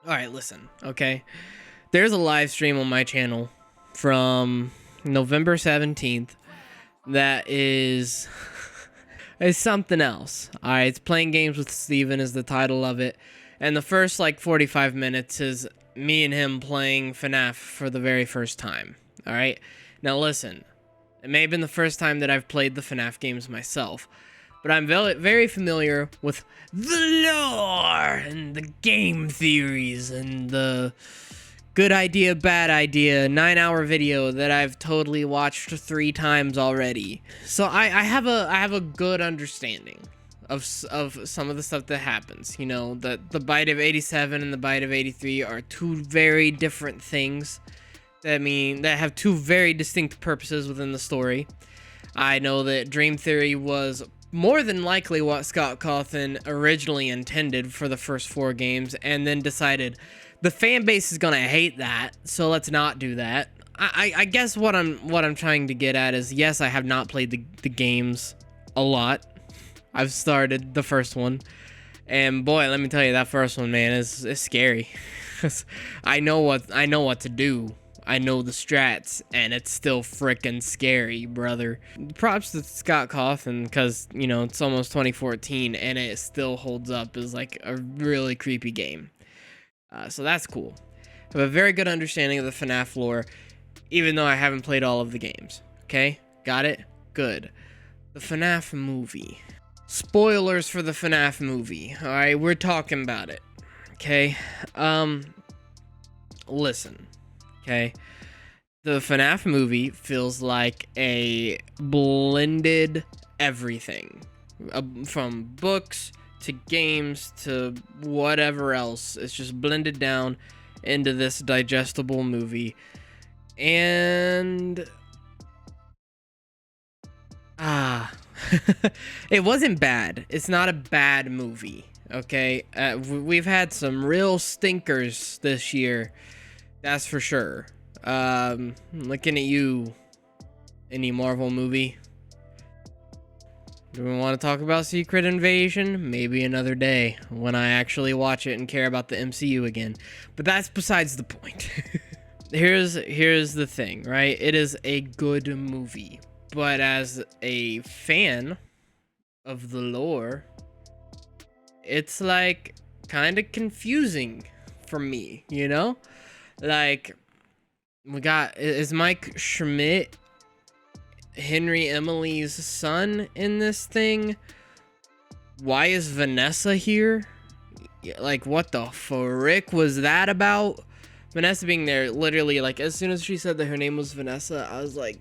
All right, listen, okay? There's a live stream on my channel from November 17th that is is something else. All right, it's Playing Games with Steven is the title of it. And the first like 45 minutes is me and him playing FNAF for the very first time. All right? Now listen, it may have been the first time that I've played the FNAF games myself, but I'm very familiar with the lore and the game theories and the good idea, bad idea, 9-hour video that I've totally watched 3 times already. So I have a good understanding of some of the stuff that happens. You know, the Bite of 87 and the Bite of 83 are two very different things that have two very distinct purposes within the story. I know that Dream Theory was more than likely what Scott Cawthon originally intended for the first 4 games, and then decided the fan base is gonna hate that, so let's not do that. I guess what I'm trying to get at is, yes, I have not played the games a lot. I've started the first one, and boy, let me tell you, that first one, man, is scary. I know what to do. I know the strats, and it's still freaking scary, brother. Props to Scott Cawthon, because, you know, it's almost 2014, and it still holds up as, like, a really creepy game. So that's cool. I have a very good understanding of the FNAF lore, even though I haven't played all of the games. Okay? Got it? Good. The FNAF movie. Spoilers for the FNAF movie. Alright, we're talking about it. Okay? Listen. Okay? The FNAF movie feels like a blended everything. From books to games to whatever else. It's just blended down into this digestible movie. And it wasn't bad. It's not a bad movie, okay? We've had some real stinkers this year, that's for sure. Looking at you. Any Marvel movie? Do we want to talk about Secret Invasion? Maybe another day, when I actually watch it and care about the MCU again. But that's besides the point. Here's the thing, right? It is a good movie. But as a fan of the lore, it's like kind of confusing for me, you know? Like, is Mike Schmidt Henry Emily's son in this thing? Why is Vanessa here? Like, what the frick was that about? Vanessa being there, literally, like, as soon as she said that her name was Vanessa, I was like,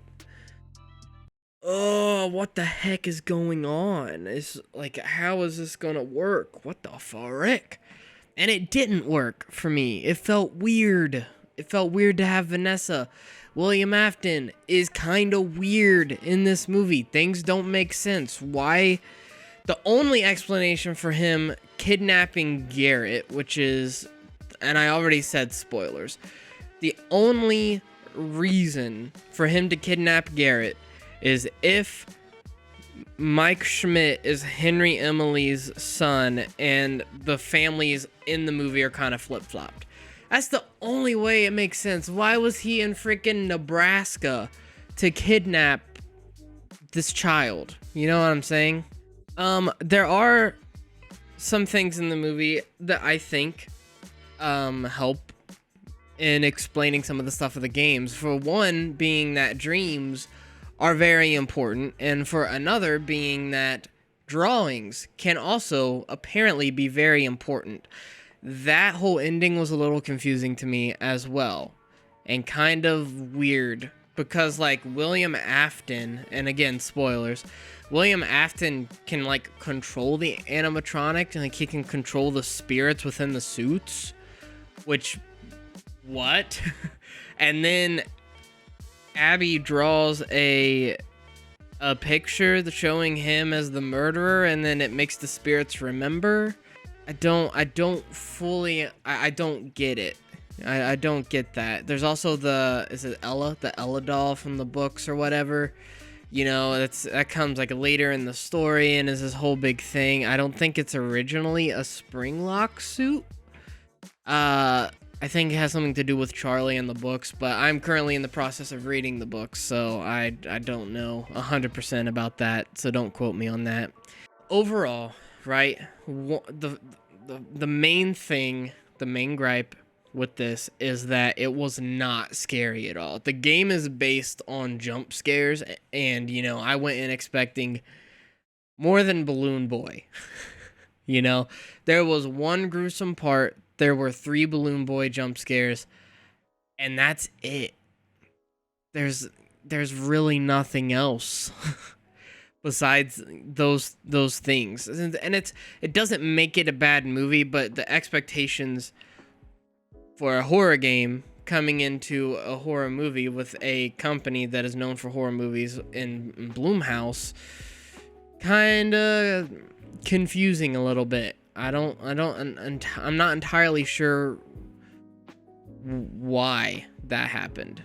oh, what the heck is going on? It's like, how is this gonna work? What the frick? And it didn't work for me. It felt weird. It felt weird to have Vanessa. William Afton is kind of weird in this movie. Things don't make sense. Why? The only explanation for him kidnapping Garrett, which is, and I already said spoilers, the only reason for him to kidnap Garrett is if Mike Schmidt is Henry Emily's son and the families in the movie are kind of flip-flopped. That's the only way it makes sense. Why was he in freaking Nebraska to kidnap this child? You know what I'm saying? There are some things in the movie that I think help in explaining some of the stuff of the games. For one, being that dreams are very important, and for another being that drawings can also apparently be very important. That whole ending was a little confusing to me as well, and kind of weird, because like William Afton, and again spoilers, William Afton can like control the animatronic, and like he can control the spirits within the suits, which, what? And then Abby draws a picture showing him as the murderer, and then it makes the spirits remember. I don't get it. I don't get that. There's also is it Ella? The Ella doll from the books or whatever. You know, that comes like later in the story and is this whole big thing. I don't think it's originally a Springlock suit. I think it has something to do with Charlie and the books, but I'm currently in the process of reading the books, so I don't know 100% about that, so don't quote me on that. Overall, right, the main thing, the main gripe with this is that it was not scary at all. The game is based on jump scares, and, you know, I went in expecting more than Balloon Boy. You know, there was one gruesome part, there were 3 Balloon Boy jump scares, and that's it. There's really nothing else besides those things. And it doesn't make it a bad movie, but the expectations for a horror game coming into a horror movie with a company that is known for horror movies in Blumhouse, kind of confusing a little bit. I'm not entirely sure why that happened.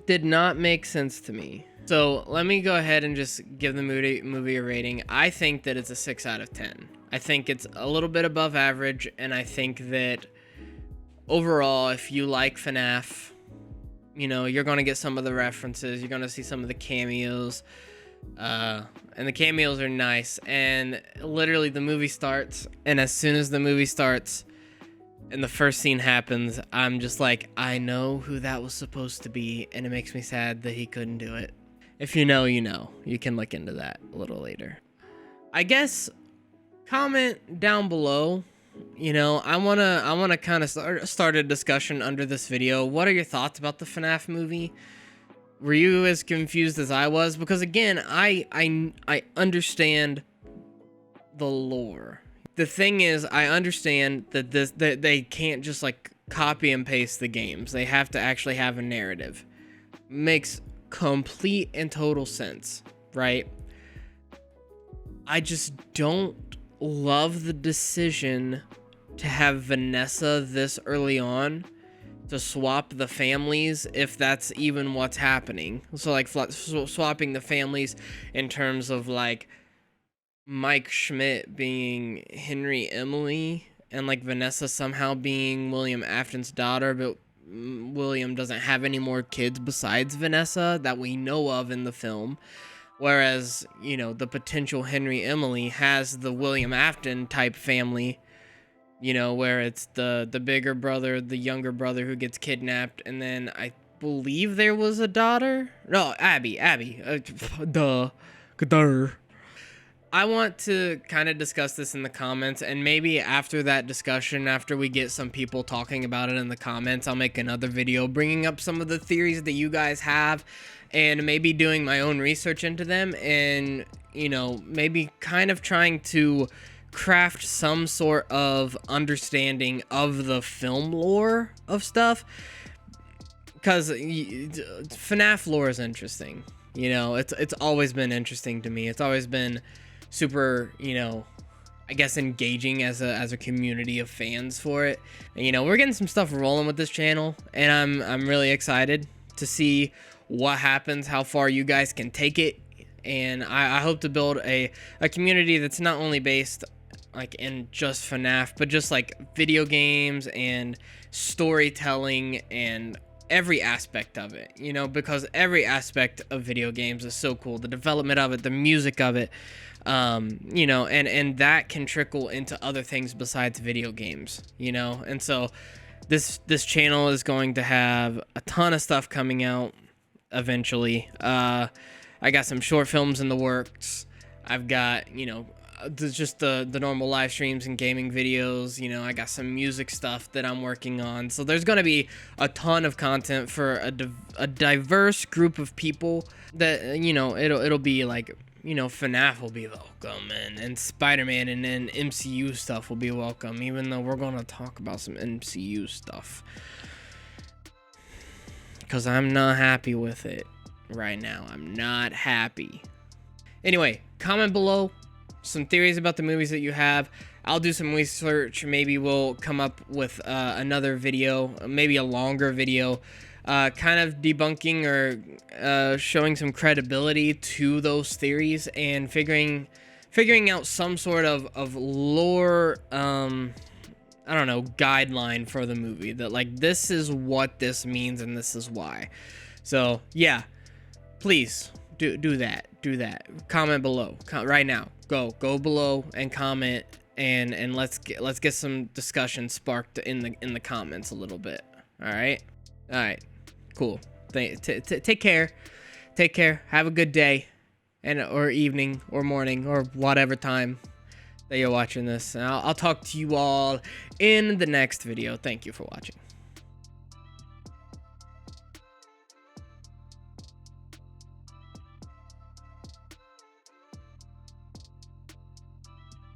Did not make sense to me. So let me go ahead and just give the movie a rating. I think that it's a 6 out of 10. I think it's a little bit above average, and I think that overall, if you like FNAF, you know, you're going to get some of the references, you're going to see some of the cameos, and the cameos are nice, and literally the movie starts, and as soon as the movie starts and the first scene happens, I'm just like, I know who that was supposed to be, and it makes me sad that he couldn't do it. If you know, you know. You can look into that a little later. I guess comment down below. You know, I wanna kind of start a discussion under this video. What are your thoughts about the FNAF movie? Were you as confused as I was? Because again, I understand the lore. The thing is, I understand that that they can't just like copy and paste the games. They have to actually have a narrative. Makes complete and total sense, right? I just don't love the decision to have Vanessa this early on to swap the families, if that's even what's happening. So like swapping the families in terms of like Mike Schmidt being Henry Emily and like Vanessa somehow being William Afton's daughter, but William doesn't have any more kids besides Vanessa that we know of in the film. Whereas, you know, the potential Henry Emily has the William Afton type family, you know, where it's the bigger brother, the younger brother who gets kidnapped, and then I believe there was a daughter? No, Abby. Duh. I want to kind of discuss this in the comments, and maybe after that discussion, after we get some people talking about it in the comments, I'll make another video bringing up some of the theories that you guys have, and maybe doing my own research into them, and, you know, maybe kind of trying to craft some sort of understanding of the film lore of stuff, because FNAF lore is interesting. You know, it's always been interesting to me. It's always been super, you know, I guess engaging as a community of fans for it. And, you know, we're getting some stuff rolling with this channel, and I'm really excited to see what happens, how far you guys can take it, and I hope to build a community that's not only based like in just FNAF, but just like video games and storytelling and every aspect of it, you know, because every aspect of video games is so cool. The development of it, the music of it, you know, and that can trickle into other things besides video games, you know. And so this channel is going to have a ton of stuff coming out eventually. I got some short films in the works. I've got, you know, just the normal live streams and gaming videos. You know, I got some music stuff that I'm working on. So there's going to be a ton of content for a diverse group of people that, you know, it'll be like, you know, FNAF will be welcome, and Spider-Man and then MCU stuff will be welcome, even though we're going to talk about some MCU stuff, because I'm not happy with it right now. I'm not happy. Anyway, comment below some theories about the movies that you have. I'll do some research. Maybe we'll come up with another video, maybe a longer video, kind of debunking or showing some credibility to those theories and figuring out some sort of lore I don't know, guideline for the movie that like this is what this means and this is why. So yeah, please do that. Do that. Comment below right now. Go below and comment, and let's get some discussion sparked in the comments a little bit. All right, cool. Take care. Take care. Have a good day, or evening, or morning, or whatever time that you're watching this. And I'll talk to you all in the next video. Thank you for watching.